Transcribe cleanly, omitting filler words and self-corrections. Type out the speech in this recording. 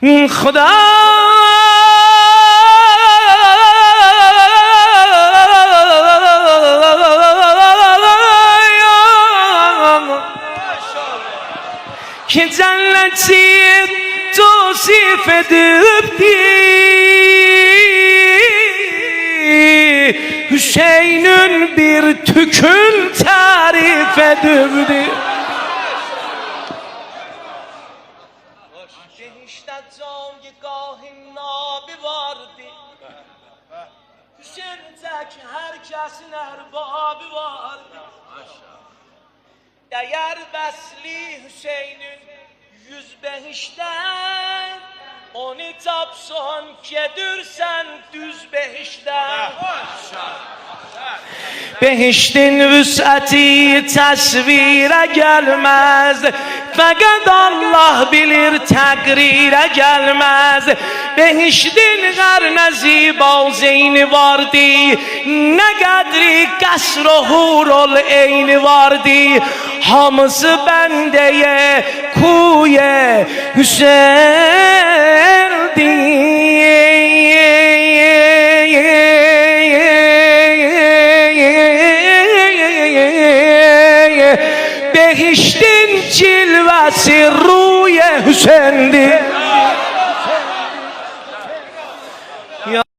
خدا که جنتی توصیف edipti Hüseyin'in bir tükün tarif edipti. Behişte camgahı nabi vardı. Hüseyin'deki herkesin erbabı vardı. Değer besli Hüseyin'in 105'ten onu tapsan kedirsen düz behişten. Behiştin vüs'ati tasvire gelmez, fakat Allah bilir takdire gelmez. Behiştin garne ziba zeyni vardı, ne kadri kasr o hurul eyni vardı. Hamısı bendeye kuye Hüseyin'di. Behiştin cilvesi ruye Hüseyin'di.